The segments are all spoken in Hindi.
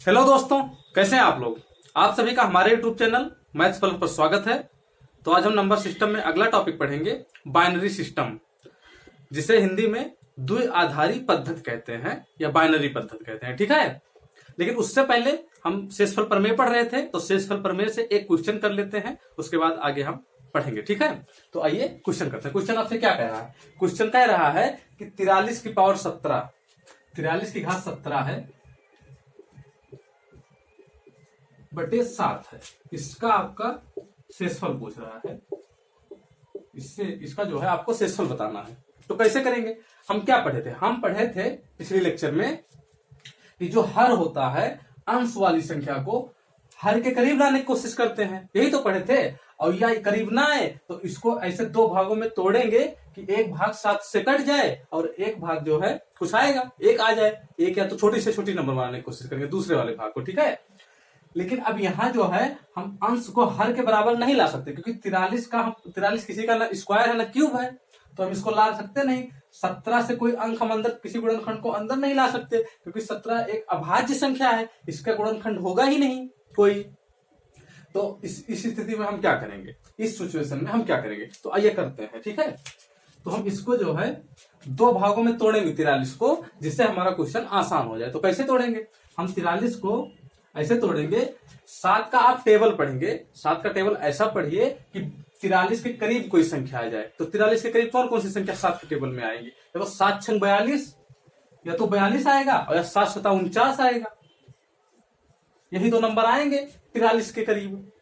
हेलो दोस्तों, कैसे हैं आप लोग। आप सभी का हमारे यूट्यूब चैनल मैथ्स पल पर स्वागत है। तो आज हम नंबर सिस्टम में अगला टॉपिक पढ़ेंगे, बाइनरी सिस्टम, जिसे हिंदी में द्विआधारी पद्धति कहते हैं या बाइनरी पद्धति कहते हैं। ठीक है, लेकिन उससे पहले हम शेषफल प्रमेय पढ़ रहे थे, तो शेषफल प्रमेय से एक क्वेश्चन कर लेते हैं, उसके बाद आगे हम पढ़ेंगे। ठीक है, तो आइए क्वेश्चन करते हैं। क्वेश्चन आपसे क्या कह रहा है? क्वेश्चन कह रहा है कि 43 की पावर 17, 43 की घात 17 है बटे 7 है, इसका आपका शेषफल पूछ रहा है। इसका जो है आपको शेषफल बताना है। तो कैसे करेंगे? हम क्या पढ़े थे? हम पढ़े थे पिछले लेक्चर में कि जो हर होता है, अंश वाली संख्या को हर के करीब लाने की कोशिश करते हैं, यही तो पढ़े थे। और या करीब ना आए तो इसको ऐसे दो भागों में तोड़ेंगे कि एक भाग 7 से कट जाए और एक भाग जो है कुछ आएगा, एक आ जाए। एक या तो छोटी से छोटी नंबर बनाने की कोशिश करेंगे दूसरे वाले भाग को। ठीक है, लेकिन अब यहां जो है हम अंश को हर के बराबर नहीं ला सकते, क्योंकि 43 किसी का ना स्क्वायर है ना क्यूब है, तो हम इसको ला सकते नहीं। 17 से कोई अंक हम अंदर किसी गुणनखंड को अंदर नहीं ला सकते, क्योंकि 17 एक अभाज्य संख्या है, इसका गुणनखंड होगा ही नहीं कोई। तो इस स्थिति में हम क्या करेंगे? इस सिचुएशन में हम क्या करेंगे? तो आइए करते हैं। ठीक है, तो हम इसको जो है दो भागों में तोड़ेंगे 43 को, जिससे हमारा क्वेश्चन आसान हो जाए। तो कैसे तोड़ेंगे? हम 43 को ऐसे तोड़ेंगे। 7 का आप टेबल पढ़ेंगे, 7 का टेबल ऐसा पढ़िए कि 43 के करीब कोई संख्या आ जाए। तो 43 के करीब कौन कौन सी संख्या 7 के टेबल में आएगी? देखो 7 छंग 42, या तो 42 आएगा और या 7 सता 49 आएगा। यही दो नंबर आएंगे 43 के करीब।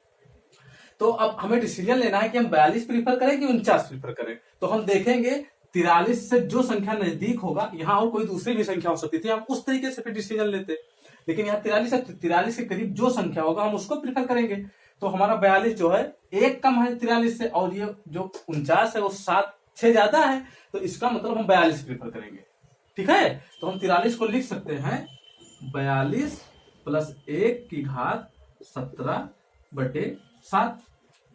तो अब हमें डिसीजन लेना है कि हम 42 प्रीफर करें कि 49 प्रीफर करें। तो हम देखेंगे 43 से जो संख्या नजदीक होगा, यहां और कोई दूसरी भी संख्या हो सकती थी, हम उस तरीके से फिर डिसीजन लेते। लेकिन यहाँ 43 के करीब जो संख्या होगा हम उसको प्रीफर करेंगे। तो हमारा 42 जो है एक कम है 43 से, और ये जो 49 है वो 6 ज्यादा है, तो इसका मतलब हम 42 प्रीफर करेंगे। ठीक है, तो हम 43 को लिख सकते हैं 42 प्लस 1 की घात 17 बटे 7,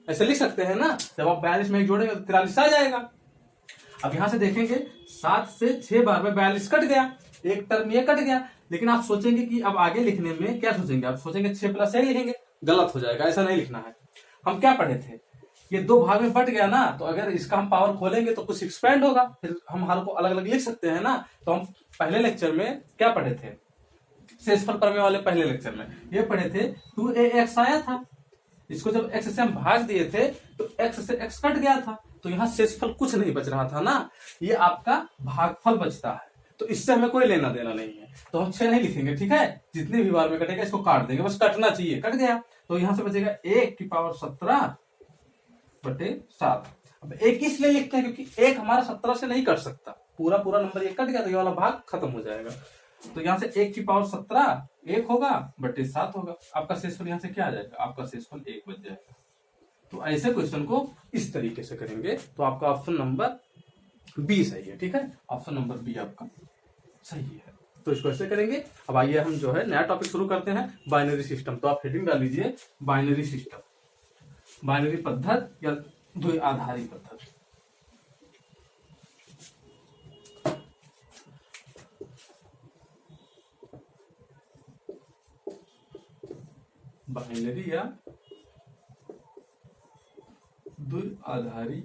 ऐसे लिख सकते हैं ना। जब आप 42 में एक जोड़ेंगे तो 43 आ जाएगा। अब यहां से देखेंगे 7 से 6 बार में 42 कट गया, एक टर्म ये कट गया। लेकिन आप सोचेंगे कि अब आगे लिखने में क्या सोचेंगे? आप सोचेंगे 6 प्लस 1 लिखेंगे, गलत हो जाएगा, ऐसा नहीं लिखना है। हम क्या पढ़े थे? ये दो भाग में बट गया ना, तो अगर इसका हम पावर खोलेंगे तो कुछ एक्सपेंड होगा, फिर हम हर को अलग अलग लिख सकते हैं ना। तो हम पहले लेक्चर में क्या पढ़े थे? शेषफल प्रमेय वाले पहले लेक्चर में ये पढ़े थे 2ax आया था। इसको जब x से हम भाग दिए थे तो x से x कट गया था, तो यहाँ शेषफल कुछ नहीं बच रहा था ना, ये आपका भागफल बचता है। तो इससे हमें कोई लेना देना नहीं है, तो हम 6 नहीं लिखेंगे। ठीक है, जितने भी बार में कटेगा इसको काट देंगे, बस कटना चाहिए, कट गया। तो यहां से बचेगा 1 की पावर 17 बटे 7। अब 1 इसलिए लिखते हैं क्योंकि 1 हमारा 17 से नहीं कट सकता, पूरा नंबर ये कट गया तो ये वाला भाग खत्म हो जाएगा। तो यहां से 1 की पावर 17 1 होगा बटे 7 होगा। आपका शेषफल यहां से क्या आ जाएगा? आपका शेषफल 1 बच जाएगा। तो ऐसे क्वेश्चन को इस तरीके से करेंगे, तो आपका ऑप्शन नंबर बी सही है। ठीक है, ऑप्शन नंबर बी आपका सही है। तो इसको ऐसे करेंगे। अब आइए हम जो है नया टॉपिक शुरू करते हैं, बाइनरी सिस्टम। तो आप हेडिंग डाल लीजिए बाइनरी सिस्टम, बाइनरी पद्धति या द्विआधारी पद्धति। बाइनरी या द्विआधारी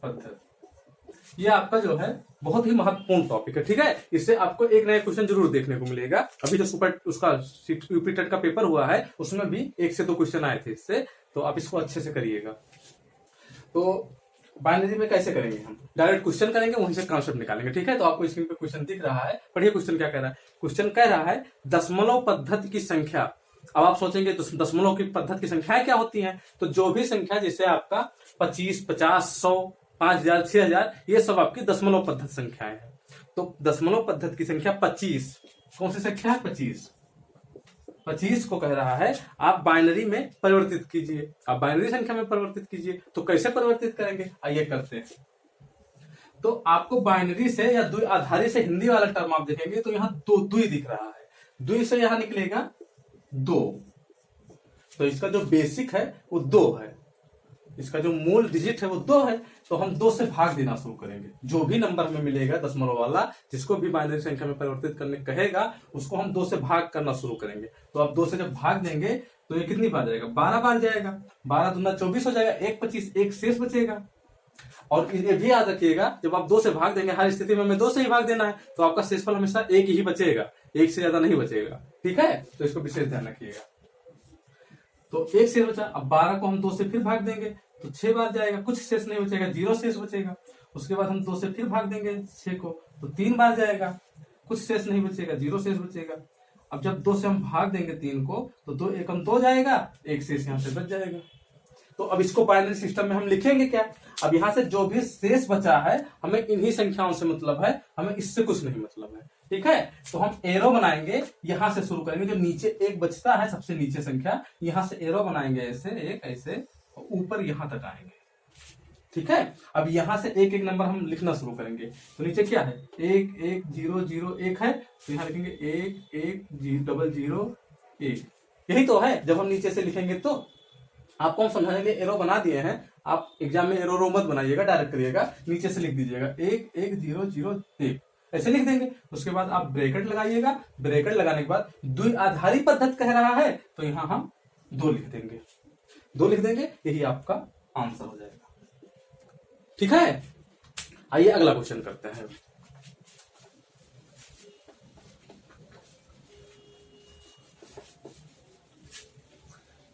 पद्धति, ये आपका जो है बहुत ही महत्वपूर्ण टॉपिक है। ठीक है, इससे आपको एक नया क्वेश्चन जरूर देखने को मिलेगा। अभी जो उसका यूपी टेट का पेपर हुआ है उसमें भी 1 से 2 क्वेश्चन आए थे इससे, तो आप इसको अच्छे से करिएगा। तो बाइनरी में कैसे करेंगे? हम डायरेक्ट क्वेश्चन करेंगे, वहीं से कॉन्सेप्ट निकालेंगे। ठीक है, तो आपको स्क्रीन पे क्वेश्चन दिख रहा है, पढ़िए क्वेश्चन क्या कह रहा है। क्वेश्चन कह रहा है दशमलव पद्धति की संख्या। अब आप सोचेंगे तो दशमलव की पद्धति की संख्याएं क्या होती हैं? तो जो भी संख्या जैसे आपका 25, 50, 100, 5000, 6000, ये सब आपकी दशमलव पद्धति संख्याएं हैं। तो दशमलव पद्धति की संख्या 25 कौन सी संख्या है? 25 को कह रहा है आप बाइनरी में परिवर्तित कीजिए, आप बाइनरी संख्या में परिवर्तित कीजिए। तो कैसे परिवर्तित करेंगे? आइए करते हैं। तो आपको बाइनरी से या द्विआधारी से हिंदी वाला टर्म आप देखेंगे तो यहाँ दो द्वि दिख रहा है, द्वि से यहां निकलेगा 2, तो इसका जो बेसिक है वो 2 है। इसका जो मूल डिजिट है वो 2 है, तो हम 2 से भाग देना शुरू करेंगे। जो भी नंबर हमें मिलेगा दशमलव वाला, जिसको भी बाइनरी संख्या में परिवर्तित करने कहेगा, उसको हम 2 से भाग करना शुरू करेंगे। तो अब 2 से जब भाग देंगे तो ये कितनी बार जाएगा? 12 बार जाएगा। 12 दूना 24 हो जाएगा, 1 25, 1 शेष बचेगा। और ये भी याद रखिएगा, जब आप 2 से भाग देंगे, हर स्थिति में हमें 2 से ही भाग देना है, तो आपका शेषफल हमेशा 1 ही बचेगा, 1 से ज्यादा नहीं बचेगा। ठीक है, तो इसको विशेष ध्यान रखिएगा। तो 1 शेष बचा। अब 12 को हम 2 से फिर भाग देंगे तो 6 बार जाएगा, कुछ शेष नहीं बचेगा, 0 शेष बचेगा। उसके बाद हम 2 से फिर भाग देंगे 6 को, तो 3 बार जाएगा, कुछ शेष नहीं बचेगा, 0 शेष बचेगा। अब जब 2 से हम भाग देंगे 3 को, तो 2 एकम 2 जाएगा, 1 शेष यहां से बच जाएगा। तो अब इसको बाइनरी सिस्टम में हम लिखेंगे क्या? अब यहां से जो भी शेष बचा है, हमें इन्हीं संख्याओं से मतलब है, हमें इससे कुछ नहीं मतलब है। ठीक है, तो हम एरो बनाएंगे, यहां से शुरू करेंगे। जो नीचे 1 बचता है, सबसे नीचे संख्या, यहां से एरो बनाएंगे, ऐसे एक ऐसे ऊपर यहां तक आएंगे। ठीक है, अब यहां से एक एक नंबर हम लिखना शुरू करेंगे। तो नीचे क्या है? 1 1 0 0 1 है, तो यहां लिखेंगे 1 1 0 0 1। यही तो है। जब हम नीचे से लिखेंगे तो आपको हम समझाने के लिए एरो बना दिए हैं। आप एग्जाम में एरो रो मत बनाइएगा, डायरेक्ट करिएगा, नीचे से लिख दीजिएगा 1 1 0 0 1, ऐसे लिख देंगे। उसके बाद आप ब्रैकेट लगाइएगा। ब्रैकेट लगाने के बाद द्विआधारी पद्धति कह रहा है, तो यहां हम 2 लिख देंगे, 2 लिख देंगे, यही आपका आंसर हो जाएगा। ठीक है, आइए अगला क्वेश्चन करते हैं।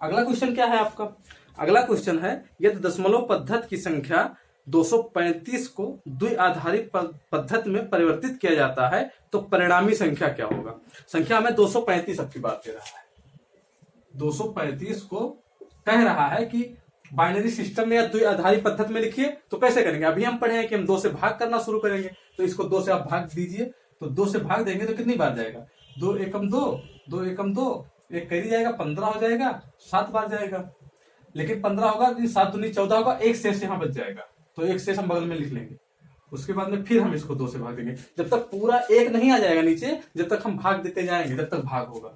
अगला क्वेश्चन क्या है आपका? अगला क्वेश्चन है, यदि दशमलव पद्धति की संख्या 235 को द्विआधारी पद्धति में परिवर्तित किया जाता है, तो परिणामी संख्या क्या होगा? संख्या हमें 235 अब की बात दे रहा है। 235 को कह रहा है कि बाइनरी सिस्टम में या द्विआधारी पद्धति में लिखिए। तो कैसे करेंगे? अभी हम पढ़े हैं कि हम 2 से भाग करना शुरू करेंगे, तो इसको 2 से आप भाग दीजिए। तो 2 से भाग देंगे तो कितनी बार जाएगा? 2 एकम 2, 2 एकम 2, एक कैरी जाएगा, 15 हो जाएगा, 7 बार जाएगा। लेकिन 15 होगा, 7 दूनी 14 होगा, 1 शेष यहां बच जाएगा, तो 1 शेष हम बगल में लिख लेंगे। उसके बाद में फिर हम इसको 2 से भाग देंगे, जब तक पूरा 1 नहीं आ जाएगा नीचे, जब तक हम भाग देते जाएंगे, जब तक भाग होगा।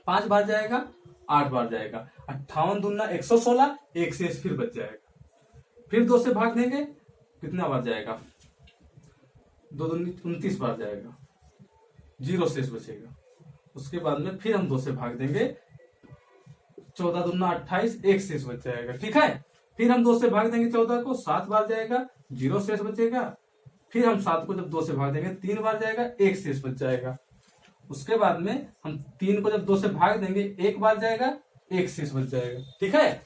5 बार जाएगा, 8 बार जाएगा, 58 दूना 116, 1 शेष फिर बच जाएगा। फिर 2 से भाग देंगे, कितना बार जाएगा? 2 दूनी 29 बार जाएगा, 0 शेष बचेगा। उसके बाद में फिर हम 2 से भाग देंगे, 14 दूना 28, 1 शेष बच जाएगा। ठीक है, फिर हम 2 से भाग देंगे 14 को, 7 बार जाएगा, 0 शेष बचेगा। फिर हम 7 को जब 2 से भाग देंगे, 3 बार जाएगा, 1 शेष बच जाएगा। उसके बाद में हम 3 को जब 2 से भाग देंगे, 1 बार जाएगा, 1 शेष बच जाएगा। ठीक है,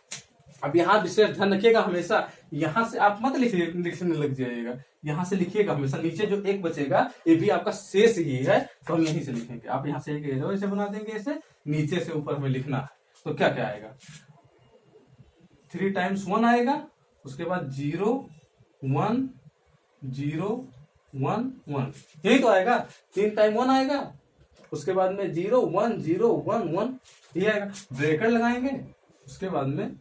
अब यहाँ विशेष ध्यान रखिएगा, हमेशा यहां से आप मत लिखने लग जाइएगा, यहां से लिखिएगा हमेशा। नीचे जो 1 बचेगा, ये भी आपका शेष ही है, तो हम यहीं से लिखेंगे। आप यहाँ से एक एरो ऐसे बना देंगे, ऐसे नीचे से ऊपर हमें लिखना है। तो क्या क्या आएगा? 3 टाइम्स 1 आएगा, उसके बाद 0 1 0 1 1, यही तो आएगा। 3 टाइम 1 आएगा, उसके बाद में 0 1 0 1 1, ये आएगा। ब्रैकेट लगाएंगे, उसके बाद में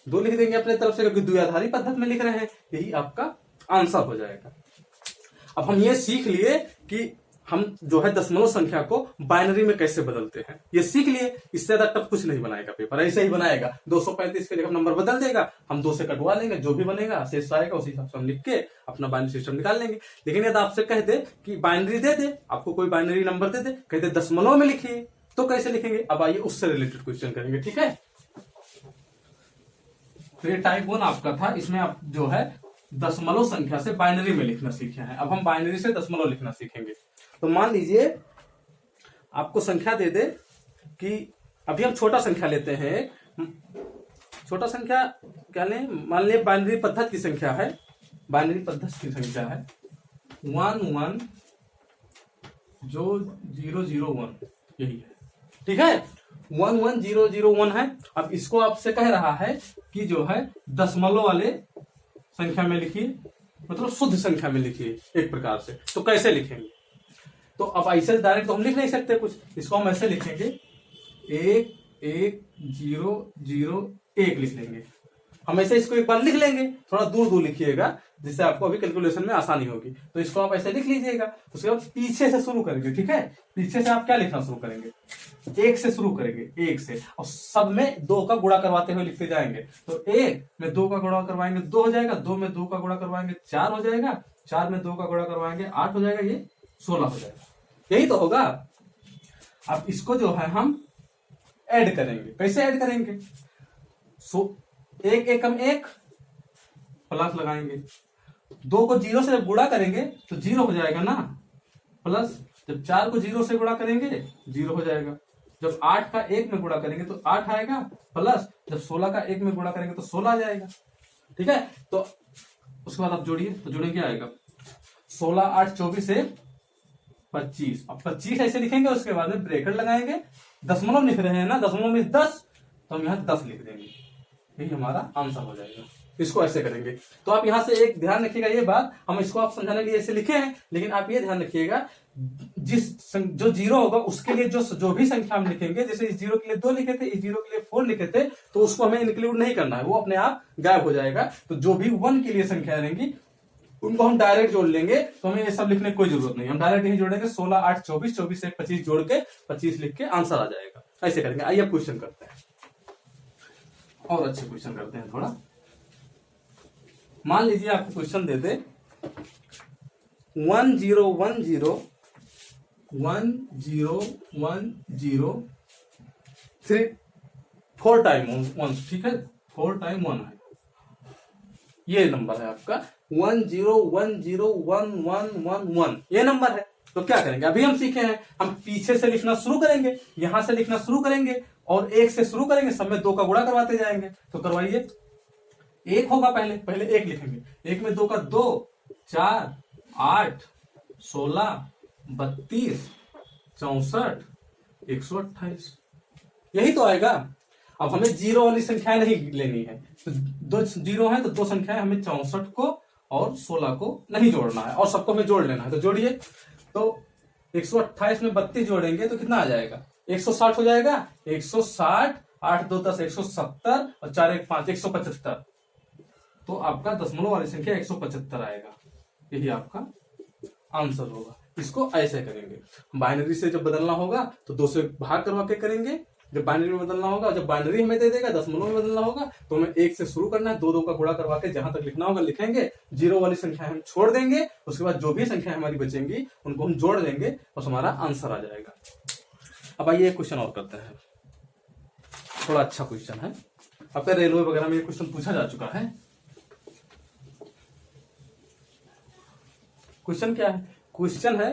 2 लिख देंगे अपने तरफ से, क्योंकि द्विआधारी पद्धति में लिख रहे हैं, यही आपका आंसर हो जाएगा। अब हम ये सीख लिए कि हम जो है दशमलव संख्या को बाइनरी में कैसे बदलते हैं, ये सीख लिए। इससे ज्यादा टफ कुछ नहीं बनाएगा पेपर, ऐसे ही बनाएगा। 235 के जगह नंबर बदल देगा, हम 2 से कटवा लेंगे, जो भी बनेगा शेष आएगा, उसी हिसाब से हम लिख के अपना बाइनरी सिस्टम निकाल लेंगे। लेकिन यदि आपसे कह दे कि बाइनरी दे दे, आपको कोई बाइनरी नंबर दे दे, कहते दशमलव में लिखिए, तो कैसे लिखेंगे? अब आइए उससे रिलेटेड क्वेश्चन करेंगे। ठीक है, तो ये टाइप 1 आपका था, इसमें आप जो है दशमलव संख्या से बाइनरी में लिखना सीखे हैं। अब हम बाइनरी से दशमलव लिखना सीखेंगे। तो मान लीजिए आपको संख्या दे दे कि अभी हम छोटा संख्या लेते हैं। छोटा संख्या क्या लें? मान लिया बाइनरी पद्धति की संख्या है, बाइनरी पद्धति की संख्या है 1 1 जो 0 0 1, यही है। ठीक है, 1 1 0 0 1 है। अब इसको आपसे कह रहा है कि जो है दशमलव वाले संख्या में लिखिए, मतलब शुद्ध संख्या में लिखिए एक प्रकार से। तो कैसे लिखेंगे? तो अब ऐसे डायरेक्ट तो हम लिख नहीं सकते कुछ, इसको हम ऐसे लिखेंगे 1 1 0 0 1 लिख लेंगे। हमेशा इसको एक बार लिख लेंगे, थोड़ा दूर दूर लिखिएगा जिससे आपको अभी कैलकुलेशन में आसानी होगी। तो इसको आप ऐसे लिख लीजिएगा। उसके बाद पीछे से शुरू करेंगे, ठीक है। पीछे से आप क्या लिखना शुरू करेंगे, एक से शुरू करेंगे, एक से, और सब में 2 का गुणा करवाते हुए लिखते जाएंगे। तो 1 में 2 का गुणा करवाएंगे 2 हो जाएगा, 2 में 2 का गुणा करवाएंगे 4 हो जाएगा, 4 में 2 का गुणा करवाएंगे 8 हो जाएगा, ये 16 हो जाएगा। यही तो होगा। अब इसको जो है हम ऐड करेंगे। कैसे ऐड करेंगे, एक एकम एक, प्लस लगाएंगे, 2 को 0 से जब गुणा करेंगे तो 0 हो जाएगा ना, प्लस जब 4 को 0 से गुणा करेंगे 0 हो जाएगा, जब 8 का 1 में गुणा करेंगे तो 8 आएगा, प्लस जब 16 का 1 में गुणा करेंगे तो 16 आ जाएगा, ठीक है। तो उसके बाद आप जोड़िए, तो जोड़ेंगे क्या आएगा, 16 8 24 से 25। अब 25 ऐसे लिखेंगे, उसके बाद में ब्रैकेट लगाएंगे, दशमलव लिख रहे हैं ना, दशमलव में 10, तो हम यहाँ 10 लिख देंगे, यही हमारा आंसर हो जाएगा। इसको ऐसे करेंगे। तो आप यहां से एक ध्यान रखिएगा, ये बात हम इसको आप समझाने के लिए ऐसे लिखे हैं, लेकिन आप ये ध्यान रखिएगा जो 0 होगा उसके लिए जो भी संख्या हम लिखेंगे, जैसे इस 0 के लिए 2 लिखे थे, इस 0 के लिए 4 लिखे थे, तो उसको हमें इंक्लूड नहीं करना है, वो अपने आप गायब हो जाएगा। तो जो भी 1 के लिए संख्या रहेंगी उनको हम डायरेक्ट जोड़ लेंगे, तो हमें ये सब लिखने की कोई जरूरत नहीं, हम डायरेक्ट यही जोड़ेंगे, 16 8 24, 24 से 25 जोड़ के 25 लिख के आंसर आ जाएगा। ऐसे करेंगे। आइए अब क्वेश्चन करते हैं, और अच्छे क्वेश्चन करते हैं थोड़ा। मान लीजिए आपको क्वेश्चन दे दे 1 0 1 0 1 0 1 0 3 4 टाइम 1, ठीक है, 4 टाइम 1 है, ये नंबर है आपका 1 0 1 0 1 1 1 1, ये नंबर है। तो क्या करेंगे, अभी हम सीखे हैं, हम पीछे से लिखना शुरू करेंगे, यहां से लिखना शुरू करेंगे और 1 से शुरू करेंगे, सब में 2 का गुणा करवाते जाएंगे। तो करवाइए, 1 होगा, पहले 1 लिखेंगे, 1 में 2 का 2, 4 8 16 32 64 128, यही तो आएगा। अब हमें 0 वाली संख्या नहीं लेनी है, तो 2 0 है तो 2 संख्याएं हमें 64 को और 16 को नहीं जोड़ना है, और सबको हमें जोड़ लेना है। तो जोड़िए, तो 128 में 32 जोड़ेंगे तो कितना आ जाएगा, 160 हो जाएगा, 160 8 2 10 170 और 4 1 5 175। तो आपका दशमलव वाली संख्या 175 आएगा, यही आपका आंसर होगा। इसको ऐसे करेंगे, बाइनरी से जब बदलना होगा तो 2 से भाग करवा के करेंगे, जब बाइनरी में बदलना होगा, जब बाइनरी हमें दे देगा, दशमलव में बदलना होगा तो हमें 1 से शुरू करना है, 2 का गुणा करवा के जहां तक लिखना होगा लिखेंगे, 0 वाली संख्या हम छोड़ देंगे, उसके बाद जो भी संख्या हमारी बचेंगी उनको हम जोड़ देंगे और हमारा आंसर आ जाएगा। अब आइए एक क्वेश्चन और करते हैं, थोड़ा अच्छा क्वेश्चन है, आपका रेलवे वगैरह में ये क्वेश्चन पूछा जा चुका है। क्वेश्चन क्या है, क्वेश्चन है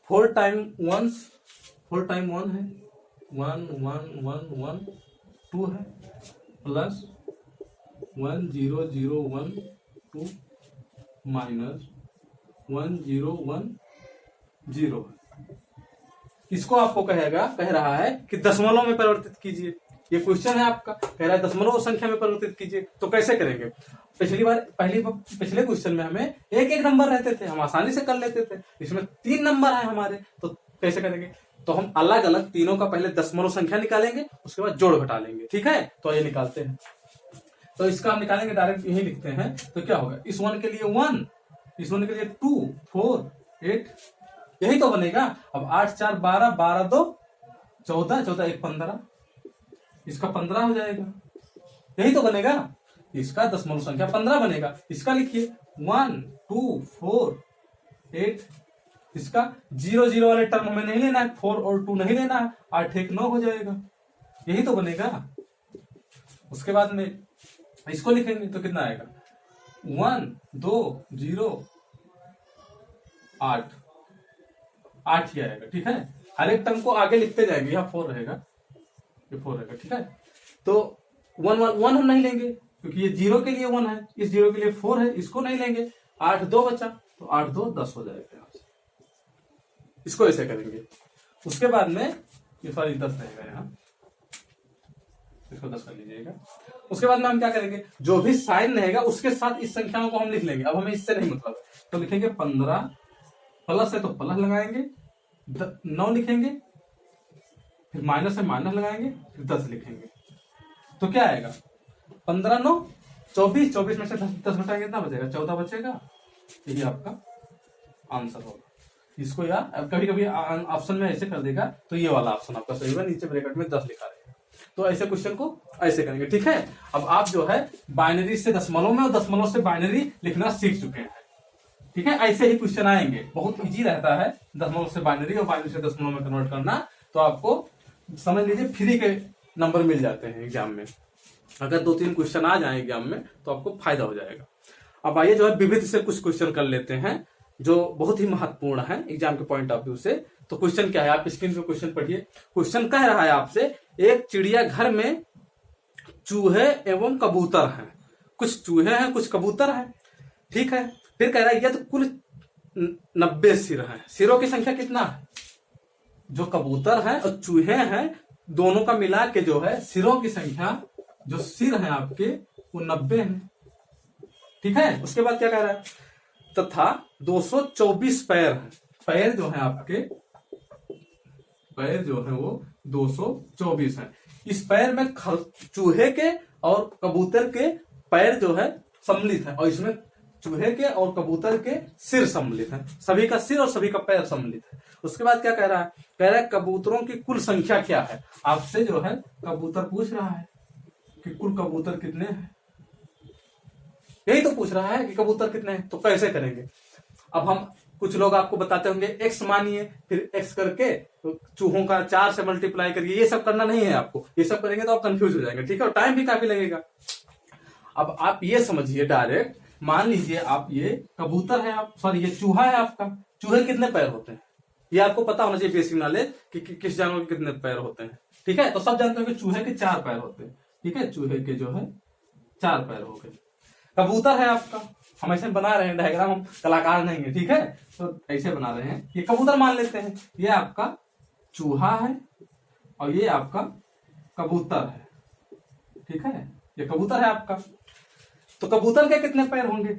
4 टाइम 1 है, 1 1 1 1 2 है, प्लस 1 0 0 1 2 माइनस 1 0 1 0 है। इसको आपको कह रहा है कि दशमलव में परिवर्तित कीजिए, ये क्वेश्चन है आपका, कह रहा है दशमलव संख्या में परिवर्तित कीजिए। तो कैसे करेंगे, पिछले क्वेश्चन में हमें एक नंबर रहते थे, हम आसानी से कर लेते थे, इसमें 3 नंबर है हमारे, तो कैसे करेंगे, तो हम अलग अलग तीनों का पहले दशमलव संख्या निकालेंगे, उसके बाद जोड़ घटा लेंगे, ठीक है। तो ये निकालते हैं, तो इसका हम निकालेंगे, डायरेक्ट यही लिखते हैं। तो क्या होगा, इस 1 के लिए 1, इस 1 के लिए 2 4 8, यही तो बनेगा। अब 8 4 12 12 2 14 14 1 15, इसका 15 हो जाएगा, यही तो बनेगा। इसका दशमलव संख्या 15 बनेगा। इसका लिखिए 1 2 4 8, इसका 0 0 वाले टर्म हमें नहीं लेना है, 4 और 2 नहीं लेना है, 8 1 9 हो जाएगा, यही तो बनेगा। उसके बाद में इसको लिखेंगे तो कितना आएगा, 1 2 0 8 8 ही आएगा, ठीक है। हर एक टर्म को आगे लिखते जाएंगे, यहाँ 4 रहेगा, ये 4 रहेगा, ठीक है। तो 1 हम नहीं लेंगे क्योंकि ये 0 के लिए 1 है, इस 0 के लिए 4 है, इसको नहीं लेंगे। 8 2 बचा, तो 8 2 10 हो जाएगा, इसको ऐसे करेंगे। उसके बाद में ये सॉरी 10 रहेगा, यहाँ इसको 10 कर लीजिएगा। उसके बाद में हम क्या करेंगे, जो भी साइन रहेगा उसके साथ इस संख्याओं को हम लिख लेंगे। अब हमें इससे नहीं मतलब, तो लिखेंगे 15, प्लस है तो प्लस लगाएंगे, 9 लिखेंगे, फिर माइनस है माइनस लगाएंगे, फिर 10 लिखेंगे। तो क्या आएगा, 15 9 24, 24 में से 10 घटाएंगे कितना बचेगा? 14 बचेगा। यही आपका आंसर होगा। इसको या कभी कभी ऑप्शन में ऐसे कर देगा तो ये वाला ऑप्शन आपका सही होगा, नीचे ब्रैकेट में 10 लिखा रहेगा। तो ऐसे क्वेश्चन को ऐसे करेंगे, ठीक है। अब आप जो है बाइनरी से दशमलव में और दशमलव से बाइनरी लिखना सीख चुके हैं, ठीक है। ऐसे ही क्वेश्चन आएंगे, बहुत इजी रहता है दशमलव से बाइनरी और बाइनरी से दशमलव में कन्वर्ट करना। तो आपको समझ लीजिए फ्री के नंबर मिल जाते हैं एग्जाम में। अगर 2-3 क्वेश्चन आ जाए एग्जाम में तो आपको फायदा हो जाएगा। अब आइए जो है विविध से कुछ क्वेश्चन कर लेते हैं जो बहुत ही महत्वपूर्ण है एग्जाम के पॉइंट ऑफ व्यू से। तो क्वेश्चन क्या है, आप स्क्रीन पे क्वेश्चन पढ़िए। क्वेश्चन कह रहा है आपसे, एक चिड़ियाघर में चूहे एवं कबूतर हैं। कुछ चूहे हैं, कुछ कबूतर हैं, ठीक है। फिर कह रहा है ये तो कुल 90 सिर हैं। सिरों की संख्या कितना है? जो कबूतर हैं और चूहे हैं दोनों का मिला के जो है सिरों की संख्या, जो सिर हैं आपके वो 90 हैं, ठीक है। उसके बाद क्या कह रहा है, तथा 224 पैर हैं। पैर जो है आपके, पैर जो है वो 224 हैं। इस पैर में चूहे के और कबूतर के पैर जो है सम्मिलित है, और इसमें चूहे के और कबूतर के सिर सम्मिलित हैं। सभी का सिर और सभी का पैर सम्मिलित है। उसके बाद क्या कह रहा है, कह रहा है कबूतरों की कुल संख्या क्या है। आपसे जो है कबूतर पूछ रहा है कि कुल कबूतर कितने हैं, यही तो पूछ रहा है कि कबूतर कितने हैं। तो कैसे करेंगे, अब हम कुछ लोग आपको बताते होंगे एक्स मानिए, फिर एक्स करके चूहों का 4 से मल्टीप्लाई करिए। ये सब करना नहीं है आपको, ये सब करेंगे तो आप कंफ्यूज हो जाएंगे, ठीक है, और टाइम भी काफी लगेगा। अब आप ये समझिए डायरेक्ट, मान लीजिए आप ये कबूतर है, आप सॉरी ये चूहा है आपका। चूहे कितने पैर होते हैं ये आपको पता होना चाहिए, बेसिक नॉलेज कि किस जानवर के कितने पैर होते हैं, ठीक है। तो सब जानते हैं कि चूहे के 4 पैर होते हैं, ठीक है। चूहे के जो है 4 पैर हो गए। कबूतर है आपका, हम ऐसे बना रहे हैं डायग्राम, हम कलाकार नहीं है, ठीक है। तो ऐसे बना रहे हैं, ये कबूतर मान लेते हैं, ये आपका चूहा है और ये आपका कबूतर है, ठीक है। ये कबूतर है आपका। तो कबूतर के कितने पैर होंगे,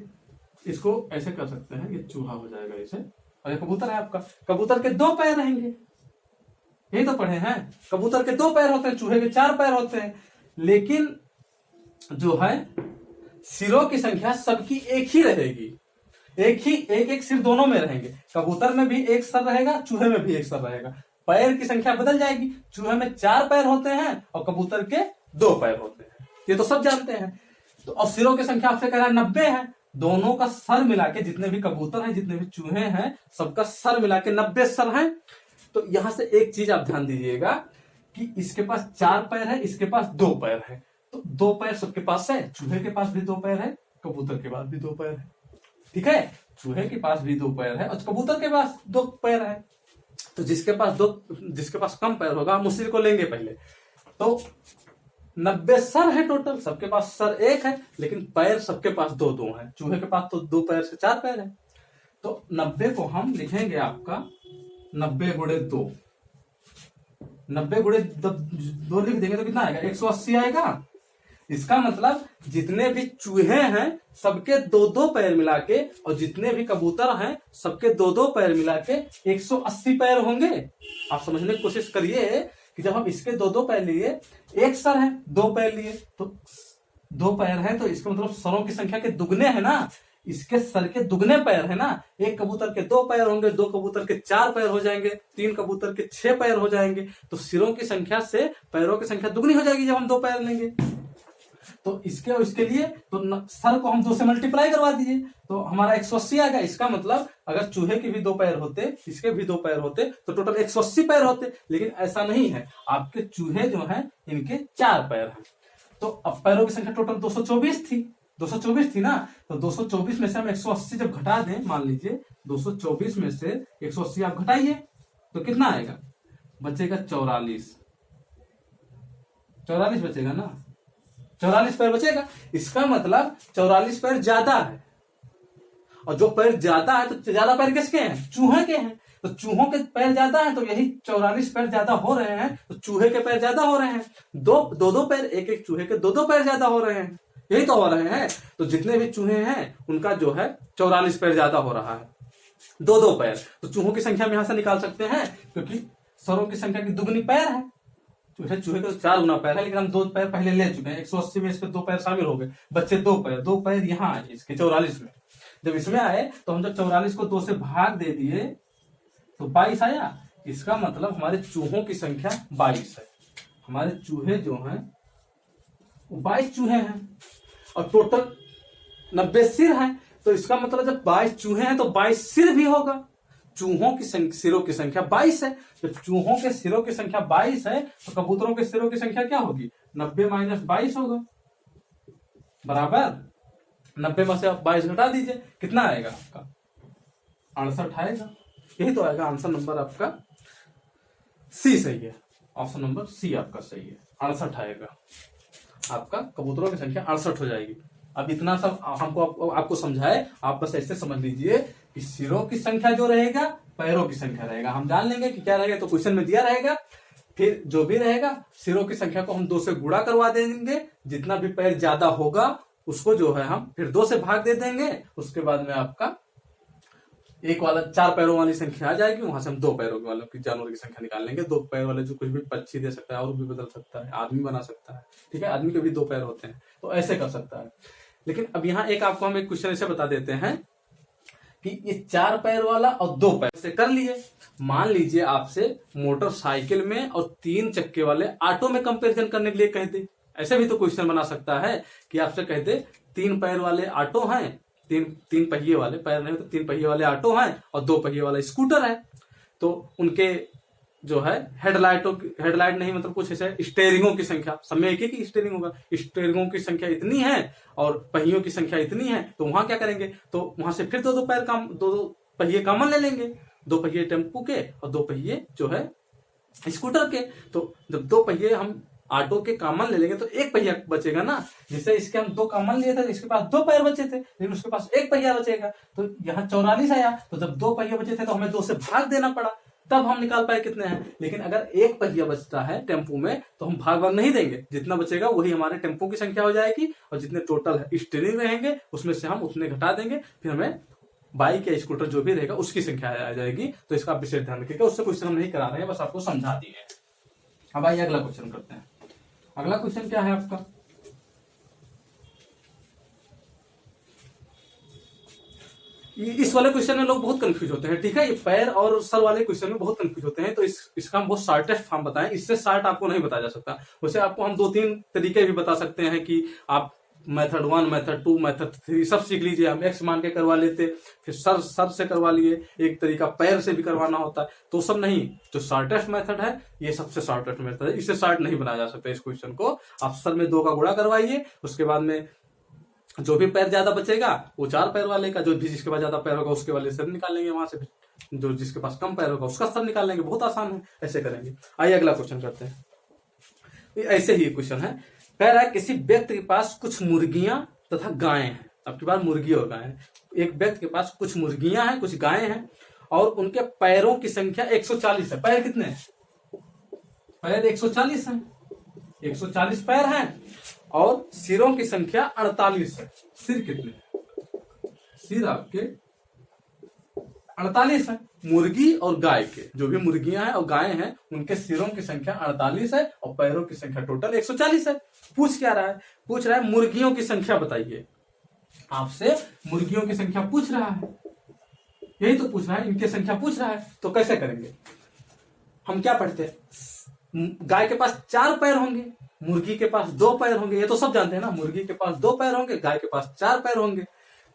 इसको ऐसे कर सकते हैं, ये चूहा हो जाएगा ऐसे, और ये कबूतर है आपका। कबूतर के 2 पैर रहेंगे, यही तो पढ़े हैं। कबूतर के 2 पैर होते हैं, चूहे के 4 पैर होते हैं। लेकिन जो है सिरों की संख्या सबकी एक ही रहेगी, एक सिर दोनों में रहेंगे। कबूतर में भी एक सर रहेगा, चूहे में भी एक सर रहेगा। पैर की संख्या बदल जाएगी, चूहे में 4 पैर होते हैं और कबूतर के 2 पैर होते हैं, ये तो सब जानते हैं। तो और सिरों की संख्या आपसे कह रहा है 90 है। दोनों का सर मिला के, जितने भी कबूतर हैं जितने भी चूहे हैं सबका सर मिला के 90 सर हैं। तो यहां से एक चीज आप ध्यान दीजिएगा कि इसके पास 4 पैर है, इसके पास 2 पैर है। तो 2 पैर सबके पास है, चूहे के पास भी 2 पैर है, कबूतर के पास भी 2 पैर है, ठीक है। चूहे के पास भी 2 पैर है और कबूतर के पास 2 पैर है। तो जिसके पास कम पैर होगा हम उसी को लेंगे पहले। तो 90 सर है टोटल, सबके पास सर एक है, लेकिन पैर सबके पास 2-2 है। चूहे के पास तो 2 पैर से 4 पैर है। तो 90 को हम लिखेंगे आपका 90 गुणे 2, 90 गुणे 2 लिख देंगे तो कितना आएगा, 180 आएगा। इसका मतलब जितने भी चूहे हैं सबके 2-2 पैर मिला के, और जितने भी कबूतर हैं सबके 2-2 पैर मिला के 180 पैर होंगे। आप समझने की कोशिश करिए कि जब हम इसके 2-2 पैर लिए, एक सर है 2 पैर लिए, तो 2 पैर है, तो इसका मतलब सरों की संख्या के दुगने है ना, इसके सर के दुगने पैर है ना। एक कबूतर के 2 पैर होंगे, 2 कबूतर के 4 पैर हो जाएंगे, 3 कबूतर के 6 पैर हो जाएंगे। तो सिरों की संख्या से पैरों की संख्या दुगनी हो जाएगी जब हम 2 पैर लेंगे। तो इसके और इसके लिए तो सर को हम 2 से मल्टीप्लाई करवा दीजिए तो हमारा 180 आएगा। इसका मतलब अगर चूहे के भी 2 पैर होते, इसके भी 2 पैर होते तो टोटल 180 पैर होते। लेकिन ऐसा नहीं है, आपके चूहे जो हैं इनके 4 पैर हैं। तो अब पैरों की संख्या टोटल 224 थी ना। तो 224 में से हम 180 जब घटा दें, मान लीजिए 224 में से 180 आप घटाइए तो कितना आएगा, बचेगा 44 बचेगा ना, 44 पैर बचेगा। इसका मतलब 44 पैर ज्यादा है, और जो पैर ज्यादा है तो ज्यादा पैर किसके हैं, चूहे के हैं। तो चूहों के पैर ज्यादा हैं तो यही 44 पैर ज्यादा हो रहे हैं, तो चूहे के पैर ज्यादा हो रहे हैं। 2-2 पैर, एक चूहे के 2-2 पैर ज्यादा हो रहे हैं, यही तो हो रहे हैं। तो जितने भी चूहे हैं उनका जो है 44 पैर ज्यादा हो रहा है, 2-2 पैर। तो चूहों की संख्या हम यहां से निकाल सकते हैं, क्योंकि सरों की संख्या की दुगनी पैर है, चूहे के 4 गुना पैर है, लेकिन हम 2 पैर पहले ले चुके हैं। 180 में इसके 2 पैर शामिल हो गए, बच्चे 2 पैर यहाँ आए इसके 44 में। जब इसमें आए तो हम जब 44 को 2 से भाग दे दिए तो 22 आया। इसका मतलब हमारे चूहों की संख्या 22 है। हमारे चूहे जो हैं वो 22 चूहे हैं और टोटल 90 सिर हैं। तो इसका मतलब जब 22 चूहे हैं तो 22 सिर भी होगा। चूहों की सिरों की संख्या 22 है। तो चूहों के सिरों की संख्या 22 है तो कबूतरों के सिरों की संख्या क्या होगी? 90 माइनस 22 होगा, बराबर 90 में से आप 22 घटा दीजिए, कितना आएगा आपका? 68 आएगा। यही तो आएगा आंसर नंबर आपका सी सही है। ऑप्शन नंबर सी आपका सही है, 68 आएगा। आपका कबूतरों की संख्या 68 हो जाएगी। अब इतना सब हमको आपको समझाए, आप बस ऐसे समझ लीजिए कि सिरों की संख्या जो रहेगा पैरों की संख्या रहेगा। हम जान लेंगे कि क्या रहेगा, तो क्वेश्चन में दिया रहेगा। फिर जो भी रहेगा सिरों की संख्या को हम 2 से गुणा करवा देंगे। जितना भी पैर ज्यादा होगा उसको जो है हम फिर 2 से भाग दे देंगे। उसके बाद में आपका एक वाला 4 पैरों वाली संख्या आ जाएगी, वहां से हम 2 पैरों वालों की जानवर की संख्या निकाल लेंगे। 2 पैर वाले जो कुछ भी पक्षी दे सकता है और भी बदल सकता है, आदमी बना सकता है, ठीक है, आदमी के भी 2 पैर होते हैं, तो ऐसे कर सकता है। लेकिन अब यहाँ एक आपको हम एक क्वेश्चन ऐसे बता देते हैं कि ये 4 पैर वाला और 2 पैर से कर लिए। मान लीजिए आपसे मोटरसाइकिल में और 3 चक्के वाले ऑटो में कंपेरिजन करने के लिए कहते, ऐसे भी तो क्वेश्चन बना सकता है कि आपसे कहते 3 पैर वाले ऑटो हैं, तीन पहिए वाले, पैर नहीं तो 3 पहिए वाले ऑटो हैं और 2 पहिए वाला स्कूटर है। तो उनके जो है हेडलाइट नहीं मतलब कुछ ऐसे स्टेयरिंगों की संख्या, सब में एक ही स्टेयरिंग होगा, स्टेयरिंगों की संख्या इतनी है और पहियों की संख्या इतनी है। तो वहां क्या करेंगे, तो वहां से फिर 2 पैर का 2 पहिए कॉमन ले लेंगे, 2 पहिए टेम्पू के और 2 पहिए जो है स्कूटर के। तो जब 2 पहिए हम ऑटो के कॉमन ले लेंगे तो 1 पहिया बचेगा ना। जिससे इसके हम 2 कॉमन लिए थे, इसके पास 2 पैर बचे थे, लेकिन उसके पास 1 पहिया बचेगा। तो यहाँ 44 आया। तो जब 2 पहिए बचे थे तो हमें 2 से भाग देना पड़ा, तब हम निकाल पाए कितने हैं। लेकिन अगर 1 पहिया बचता है टेम्पू में तो हम भाग नहीं देंगे, जितना बचेगा वही हमारे टेम्पू की संख्या हो जाएगी और जितने टोटल स्टीयरिंग रहेंगे उसमें से हम उतने घटा देंगे, फिर हमें बाइक या स्कूटर जो भी रहेगा उसकी संख्या आ जाएगी। तो इसका विशेष ध्यान रखिएगा। उससे क्वेश्चन हम नहीं करा रहे हैं, बस आपको समझा दिए। अब आइए अगला क्वेश्चन करते हैं। अगला क्वेश्चन क्या है आपका, इस वाले क्वेश्चन में लोग बहुत कंफ्यूज होते हैं, ठीक है। ये पैर और सर वाले क्वेश्चन में बहुत कंफ्यूज होते हैं। तो इसका हम बहुत शॉर्टेस्ट फॉर्म बताएं, इससे शॉर्ट आपको नहीं बताया जा सकता। वैसे आपको हम 2-3 तरीके भी बता सकते हैं कि आप मेथड 1, मेथड 2, मेथड 3 सब सीख लीजिए। हम एक्स मान के करवा लेते, फिर सर से करवा लिए, एक तरीका पैर से भी करवाना होता है। तो सब नहीं, जो शॉर्टेस्ट मेथड है ये सबसे शॉर्टेस्ट मेथड है, इससे शॉर्ट नहीं बनाया जा सकता। इस क्वेश्चन को आप सर में 2 का गुणा करवाइए, उसके बाद में जो भी पैर ज्यादा बचेगा वो 4 पैर वाले का, जो भी जिसके पास ज्यादा पैर होगा उसके वाले सर निकाल लेंगे, वहां से जो जिसके पास कम पैर होगा उसका सर निकाल लेंगे। बहुत आसान है, ऐसे करेंगे। आइए अगला क्वेश्चन करते हैं। ऐसे ही क्वेश्चन है, कह रहा है किसी व्यक्ति के पास कुछ मुर्गियां तथा गायें हैं। आपके पास मुर्गी और गाय हैं। एक व्यक्ति के पास कुछ मुर्गियां हैं, कुछ गायें हैं और उनके पैरों की संख्या 140 है। पैर कितने हैं? पैर 140 हैं, 140 पैर हैं और सिरों की संख्या 48 है। सिर कितने हैं? सिर आपके 48 है। मुर्गी और गाय के, जो भी मुर्गियां हैं और गायें हैं उनके सिरों की संख्या 48 है और पैरों की संख्या टोटल 140 है। पूछ क्या रहा है? पूछ रहा है मुर्गियों की संख्या बताइए। आपसे मुर्गियों की संख्या पूछ रहा है, यही तो पूछ रहा है, इनकी संख्या पूछ रहा है। तो कैसे करेंगे? हम क्या पढ़ते हैं, गाय के पास 4 पैर होंगे, मुर्गी के पास 2 पैर होंगे, ये तो सब जानते हैं ना। मुर्गी के पास 2 पैर होंगे, गाय के पास 4 पैर होंगे।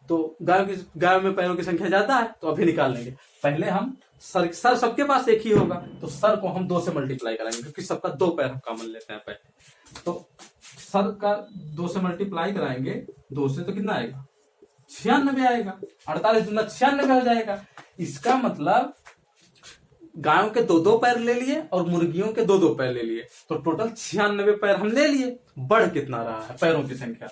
तो गाय में पैरों की संख्या ज्यादा है तो अभी निकाल लेंगे। पहले हम सर सबके पास एक ही होगा तो सर को हम 2 से मल्टीप्लाई कराएंगे, क्योंकि सबका 2 पैर हम कॉमन लेते हैं पहले। तो सर का 2 से मल्टीप्लाई कराएंगे, 2 से तो कितना आएगा? 96 आएगा। 48 दूना 96 हो जाएगा। इसका मतलब गायों के 2-2 पैर ले लिए और मुर्गियों के 2-2 पैर ले लिए, तो टोटल 96 पैर हम ले लिए। बढ़ कितना रहा है? पैरों की संख्या,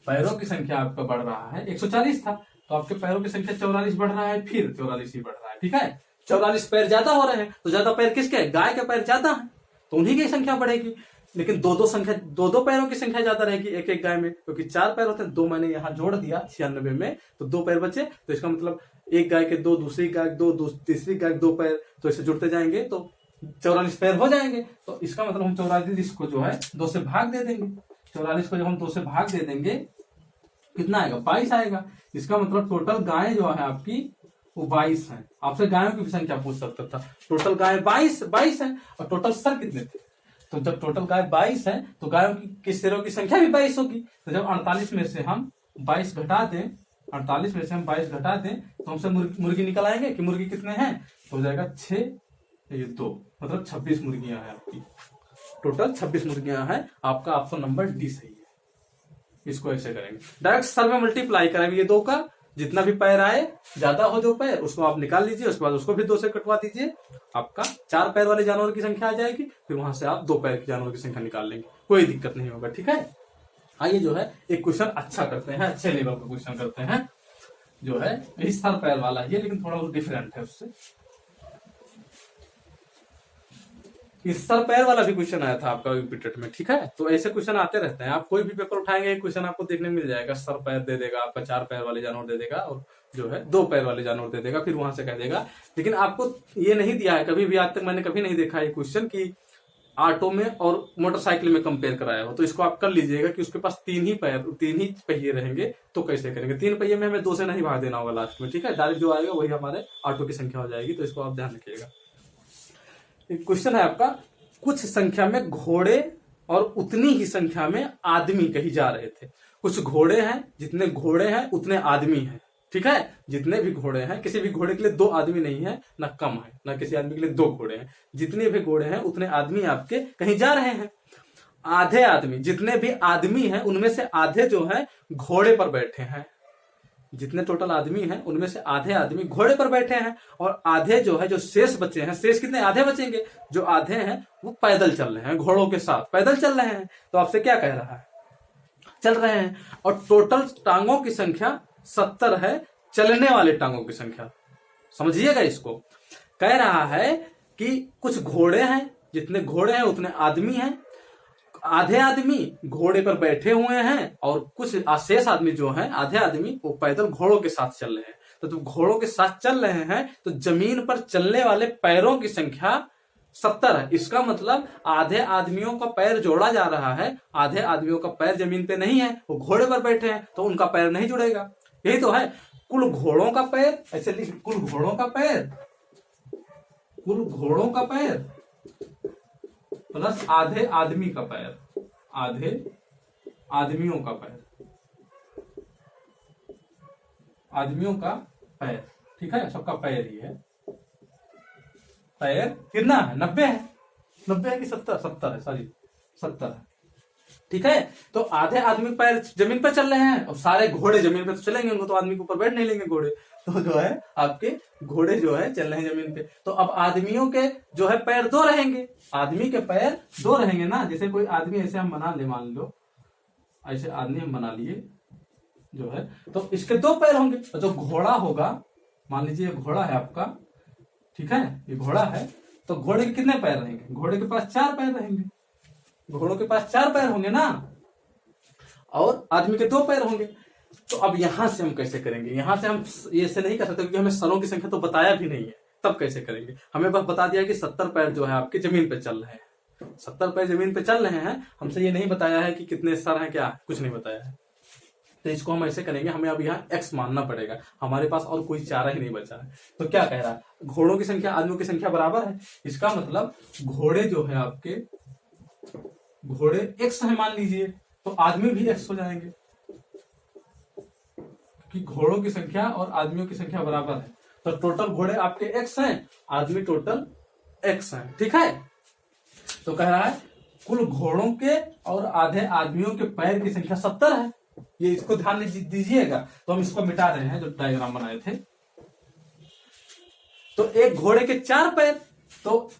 पैरों की संख्या आपका बढ़ रहा है, 140 था तो आपके पैरों की संख्या 44 बढ़ रहा है, फिर 44 ही बढ़ रहा है, ठीक है। 44 पैर ज्यादा हो रहे हैं तो ज्यादा पैर किसके? गाय के पैर ज्यादा है तो उन्हीं की संख्या बढ़ेगी। लेकिन 2-2 पैरों की संख्या ज्यादा रहेगी एक एक गाय में, क्योंकि 4 पैर होते हैं। 2 मैंने यहाँ जोड़ दिया 96 में, तो 2 पैर बचे। तो इसका मतलब एक गाय के 2, दूसरी गाय 2, तीसरी गाय 2 पैर, तो ऐसे जुड़ते जाएंगे तो 44 पैर हो जाएंगे। तो इसका मतलब हम 44 को जो है 2 से भाग दे देंगे। 44 को जब हम 2 से भाग दे देंगे कितना आएगा, 22 आएगा। इसका मतलब टोटल गायें जो है आपकी वो 22 है। आपसे गायों की भी संख्या पूछ सकता था। टोटल गाय 22 है और टोटल सर कितने थे। तो जब टोटल गाय 22 है तो गायों की शेरों की संख्या भी 22 होगी। तो जब 48 में से हम 22 घटा दें, 48 में से हम 22 घटा दें तो हमसे मुर्गी निकल आएंगे कि मुर्गी कितने हैं। तो हो जाएगा 6, ये 2, मतलब 26 मुर्गियां हैं आपकी। टोटल 26 मुर्गियां हैं। आपका ऑप्शन नंबर डी सही है। इसको ऐसे करेंगे, डायरेक्ट सर में मल्टीप्लाई करेंगे ये 2 का, जितना भी पैर आए, ज्यादा हो जो पैर उसको आप निकाल लीजिए, उसके बाद उसको भी 2 से कटवा दीजिए। आपका 4 पैर वाले जानवर की संख्या आ जाएगी। फिर वहां से आप 2 पैर के जानवर की संख्या निकाल लेंगे, कोई दिक्कत नहीं होगा। ठीक है, आइए जो है एक क्वेश्चन अच्छा करते हैं, अच्छे लेवल का क्वेश्चन करते हैं, जो है यही सर पैर वाला है लेकिन थोड़ा डिफरेंट है उससे। इस सर पैर वाला भी क्वेश्चन आया था आपका यूपीटेट में। ठीक है, तो ऐसे क्वेश्चन आते रहते हैं। आप कोई भी पेपर उठाएंगे क्वेश्चन आपको देखने मिल जाएगा। सर पैर दे देगा आपका, 4 पैर वाले जानवर दे देगा और जो है 2 पैर वाले जानवर दे देगा। फिर वहां से कह देगा, लेकिन आपको ये नहीं दिया है कभी भी, आज तक मैंने कभी नहीं देखा है क्वेश्चन की ऑटो में और मोटरसाइकिल में कंपेयर कराया हो। तो इसको आप कर लीजिएगा कि उसके पास 3 ही पहिए रहेंगे। तो कैसे करेंगे, 3 पहिए में हमें 2 से नहीं भाग देना होगा लास्ट में। ठीक है, डायरेक्ट जो आएगा वही हमारे ऑटो की संख्या हो जाएगी। तो इसको आप ध्यान रखिएगा। क्वेश्चन है आपका, कुछ संख्या में घोड़े और उतनी ही संख्या में आदमी कहीं जा रहे थे। कुछ घोड़े हैं, जितने घोड़े हैं उतने आदमी हैं। ठीक है, जितने भी घोड़े हैं, किसी भी घोड़े के लिए 2 आदमी नहीं है, ना कम है, ना किसी आदमी के लिए 2 घोड़े हैं। जितने भी घोड़े हैं उतने आदमी आपके कहीं जा रहे हैं। आधे आदमी, जितने भी आदमी हैं उनमें से आधे जो है घोड़े पर बैठे हैं। जितने टोटल आदमी हैं उनमें से आधे आदमी घोड़े पर बैठे हैं और आधे जो है, जो शेष बचे हैं, शेष कितने आधे बचेंगे, जो आधे हैं वो पैदल चल रहे हैं, घोड़ों के साथ पैदल चल रहे हैं। तो आपसे क्या कह रहा है, चल रहे हैं। और टोटल टांगों की संख्या 70 है, चलने वाले टांगों की संख्या। समझिएगा इसको, कह रहा है कि कुछ घोड़े हैं, जितने घोड़े हैं उतने आदमी हैं। आधे आदमी घोड़े पर बैठे हुए हैं और कुछ शेष आदमी जो हैं, आधे आदमी वो पैदल घोड़ों के साथ चल रहे हैं। तो जब घोड़ों के साथ चल रहे हैं तो जमीन पर चलने वाले पैरों की संख्या 70 है। इसका मतलब आधे आदमियों का पैर जोड़ा जा रहा है, आधे आदमियों का पैर जमीन पे नहीं है, वो घोड़े पर बैठे हैं तो उनका पैर नहीं जुड़ेगा। यही तो है, कुल घोड़ों का पैर, ऐसे लिख, कुल घोड़ों का पैर, कुल घोड़ों का पैर प्लस आधे आदमी का पैर, आधे आदमियों का पैर, आदमियों का पैर। ठीक है, सबका पैर ही है। पैर कितना है, 90 है। 90 है कि 70? 70 है, सॉरी 70 है। ठीक है, तो आधे आदमी पैर जमीन पर चल रहे हैं और सारे घोड़े जमीन पे तो चलेंगे, उनको तो आदमी के ऊपर बैठ नहीं लेंगे घोड़े। तो जो है आपके घोड़े जो है चल रहे हैं जमीन पे। तो अब आदमियों के जो है पैर 2 रहेंगे, आदमी के पैर 2 रहेंगे ना। जैसे कोई आदमी ऐसे हम बना ले, मान लो ऐसे आदमी हम बना लिए जो है, तो इसके 2 पैर होंगे। तो जो घोड़ा होगा, मान लीजिए ये घोड़ा है आपका, ठीक है, ये घोड़ा है, तो घोड़े के कितने पैर रहेंगे, घोड़े के पास 4 पैर रहेंगे। घोड़ों के पास 4 पैर होंगे ना, और आदमी के 2 पैर होंगे। तो अब यहां से हम कैसे करेंगे, यहां से हम ये से नहीं कर सकते क्योंकि हमें सरों की संख्या तो बताया भी नहीं है। तब कैसे करेंगे, हमें बस बता दिया कि 70 पैर जो है आपके जमीन पे चल रहे हैं, 70 पैर जमीन पे चल रहे हैं। हमसे ये नहीं बताया है कि कितने सर हैं, क्या कुछ नहीं बताया है। तो इसको हम ऐसे करेंगे, हमें अब यहाँ x मानना पड़ेगा, हमारे पास और कोई चारा ही नहीं बचा है। तो क्या कह रहा है, घोड़ों की संख्या आदमियों की संख्या बराबर है। इसका मतलब घोड़े जो है आपके, घोड़े x है मान लीजिए, तो आदमी भी x हो जाएंगे कि घोड़ों की संख्या और आदमियों की संख्या बराबर है। तो टोटल घोड़े आपके x हैं, आदमी टोटल x हैं। ठीक है, तो कह रहा है कुल घोड़ों के और आधे आदमियों के पैर की संख्या 70 है। ये इसको ध्यान दीजिएगा। तो हम इसको मिटा रहे हैं जो डायग्राम बनाए थे। तो एक घोड़े के 4 पैर, तो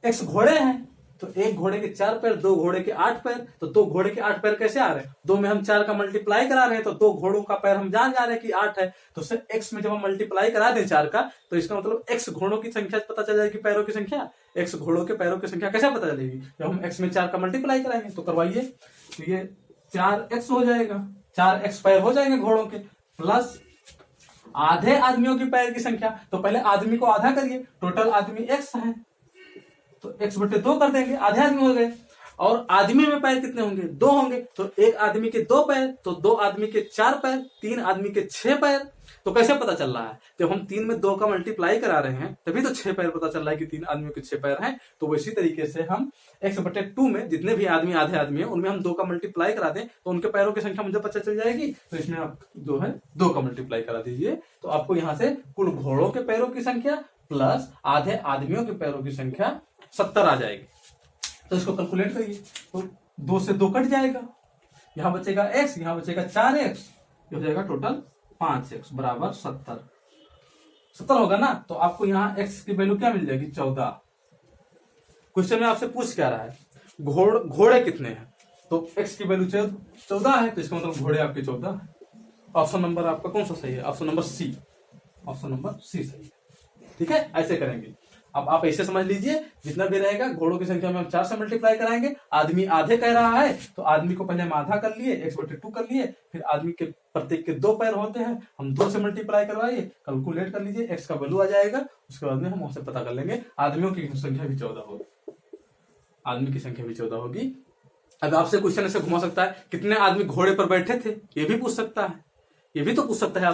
x घोड़े हैं, तो एक घोड़े के 4 पैर, 2 घोड़े के 8 पैर। तो 2 घोड़े के 8 पैर कैसे आ रहे हैं, 2 में हम 4 का मल्टीप्लाई करा रहे हैं, तो 2 घोड़ों का पैर हम जान जा रहे हैं कि 8 है। तो सिर्फ x में जब हम मल्टीप्लाई करा दें 4 का, तो इसका मतलब x घोड़ों की संख्या पता चल जाएगी, पैरों की संख्या। x घोड़ों के पैरों की संख्या कैसे पता चलेगी, जब हम x में 4 का मल्टीप्लाई कराएंगे। तो करवाइए, तो ये 4x हो जाएगा, 4x पैर हो जाएंगे घोड़ों के, प्लस आधे आदमियों की पैर की संख्या। तो पहले आदमी को आधा करिए, टोटल आदमी x है, तो x/2 कर देंगे, आधे आदमी हो गए। और आदमी में पैर कितने होंगे? 2 होंगे, तो एक आदमी के 2 पैर, तो 2 आदमी के 4 पैर, 3 आदमी के 6 पैर। तो कैसे पता चल रहा है? जब हम 3 में 2 का मल्टीप्लाई करा रहे हैं तभी तो 6 पैर पता चल रहा है कि 3 आदमियों के 6 पैर हैं। तो वैसी तरीके से हम x/2 में जितने भी आदमी आधे आदमी है उनमें हम 2 का मल्टीप्लाई करा दें तो उनके पैरों की संख्या मुझे पता चल जाएगी। तो इसमें आप जो है 2 का मल्टीप्लाई करा दीजिए, तो आपको यहां से कुल घोड़ों के पैरों की संख्या प्लस आधे आदमियों के पैरों की संख्या 70 आ जाएगी। तो इसको कैलकुलेट करिए, तो 2 से 2 कट जाएगा, यहां बचेगा x, यहां बचेगा 4x, ये हो जाएगा टोटल 5x बराबर 70 होगा ना। तो आपको यहाँ x की वैल्यू क्या मिल जाएगी? 14। क्वेश्चन में आपसे पूछ क्या रहा है? घोड़े कितने हैं? तो x की वैल्यू 14 है, तो इसका मतलब घोड़े आपके 14 है। ऑप्शन नंबर आपका कौन सा सही है? Option number C, option number C सही है। ठीक है, ऐसे करेंगे। अब आप ऐसे समझ लीजिए, जितना भी रहेगा घोड़ों की संख्या में हम 4 से मल्टीप्लाई कराएंगे। आदमी आधे कह रहा है तो आदमी को पहले हम आधा कर लिए, x/2 कर लिए, फिर आदमी के प्रत्येक के 2 पैर होते हैं, हम 2 से मल्टीप्लाई करवाइए, कैलकुलेट कर लीजिए, x का वैल्यू आ जाएगा। उसके बाद में हम वहां से पता कर लेंगे। आदमियों की संख्या भी 14 होगी, आदमी की संख्या भी 14 होगी। अब आपसे क्वेश्चन ऐसे घुमा सकता है, कितने आदमी घोड़े पर बैठे थे? ये भी पूछ सकता है, ये भी तो पूछ सकता है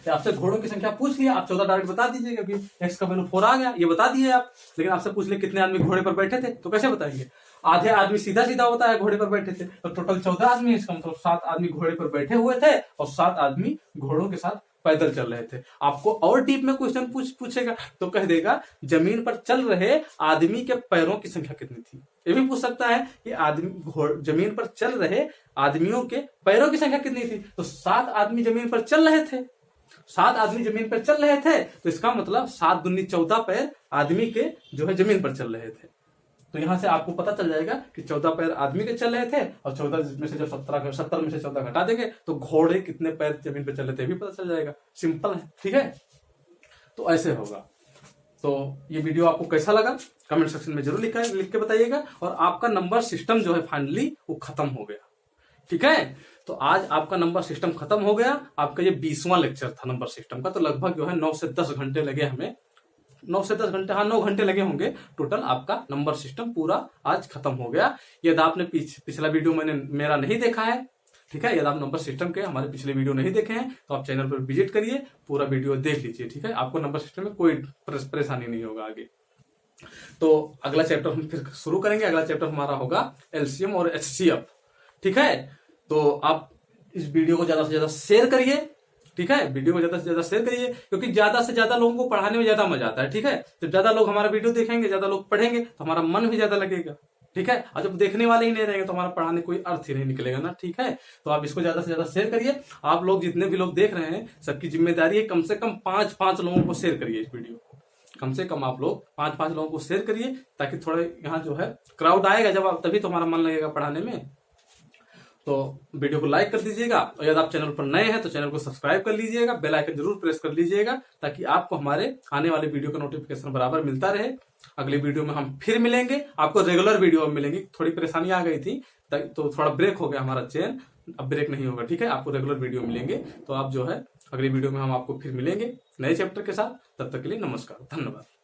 आपसे घोड़ों की संख्या पूछ लिया, आप 14 डायरेक्ट बता दीजिएगा कि x का वैल्यू 4 आ गया, ये बता दिए आप। लेकिन आपसे पूछ ले कितने आदमी घोड़े पर बैठे थे, तो कैसे बताएंगे? आधे आदमी सीधा सीधा होता है घोड़े पर बैठे थे, तो टोटल 14 आदमी, इसका मतलब 7 आदमी घोड़े पर बैठे हुए थे और 7 आदमी घोड़ों के साथ पैदल चल रहे थे। आपको और डीप में क्वेश्चन पूछेगा तो कह देगा जमीन पर चल रहे आदमी के पैरों की संख्या कितनी थी। ये भी पूछ सकता है कि जमीन पर चल रहे आदमियों के पैरों की संख्या कितनी थी। तो 7 आदमी जमीन पर चल रहे थे, 7 आदमी जमीन पर चल रहे थे, तो इसका मतलब 7 दूनी 14 पैर आदमी के जो है जमीन पर चल रहे थे। तो यहां से आपको पता चल जाएगा कि 14 पैर आदमी के चल रहे थे और 14 में से जब 70 में से 14 घटा देंगे तो घोड़े कितने पैर जमीन पर चल रहे थे भी पता चल जाएगा। सिंपल है, ठीक है। तो ऐसे होगा। तो ये वीडियो आपको कैसा लगा कमेंट सेक्शन में जरूर लिख के बताइएगा। और आपका नंबर सिस्टम जो है फाइनली वो खत्म हो गया, ठीक है। तो आज आपका नंबर सिस्टम खत्म हो गया। आपका ये 20वां लेक्चर था नंबर सिस्टम का। तो लगभग जो है 9 से 10 घंटे लगे हमें, 9 से 10 घंटे, हाँ 9 घंटे लगे होंगे टोटल। आपका नंबर सिस्टम पूरा आज खत्म हो गया। यदि आपने पिछला वीडियो मेरा नहीं देखा है, ठीक है, यदि आप नंबर सिस्टम के हमारे पिछले वीडियो नहीं देखे हैं तो आप चैनल पर विजिट करिए, पूरा वीडियो देख लीजिए, ठीक है। आपको नंबर सिस्टम में कोई परेशानी नहीं होगा आगे। तो अगला चैप्टर हम फिर शुरू करेंगे। अगला चैप्टर हमारा होगा एलसीएम और HCF, ठीक है। तो आप इस वीडियो को ज्यादा से ज्यादा शेयर करिए, ठीक है। वीडियो को ज्यादा से ज्यादा शेयर करिए, क्योंकि ज्यादा से ज्यादा लोगों को पढ़ाने में ज्यादा मजा आता है, ठीक है। जब ज्यादा लोग हमारा वीडियो देखेंगे, ज्यादा लोग पढ़ेंगे तो हमारा मन भी ज्यादा लगेगा, ठीक है। और जब देखने वाले ही नहीं रहेंगे तो हमारा पढ़ाने कोई अर्थ ही नहीं निकलेगा ना, ठीक है। तो आप इसको ज्यादा से ज्यादा शेयर करिए। आप लोग जितने भी लोग देख रहे हैं सबकी जिम्मेदारी है, कम से कम 5 लोगों को शेयर करिए इस वीडियो को। कम से कम आप लोग 5 लोगों को शेयर करिए, ताकि थोड़ा यहाँ जो है क्राउड आएगा जब आप, तभी तो हमारा मन लगेगा पढ़ाने में। तो वीडियो को लाइक कर दीजिएगा, और यदि आप चैनल पर नए हैं तो चैनल को सब्सक्राइब कर लीजिएगा, बेल आइकन जरूर प्रेस कर लीजिएगा, ताकि आपको हमारे आने वाले वीडियो का नोटिफिकेशन बराबर मिलता रहे। अगली वीडियो में हम फिर मिलेंगे, आपको रेगुलर वीडियो मिलेंगी। थोड़ी परेशानी आ गई थी तो थोड़ा ब्रेक हो गया हमारा चैन, अब ब्रेक नहीं होगा, ठीक है। आपको रेगुलर वीडियो मिलेंगे। तो आप जो है अगली वीडियो में हम आपको फिर मिलेंगे नए चैप्टर के साथ। तब तक के लिए नमस्कार, धन्यवाद।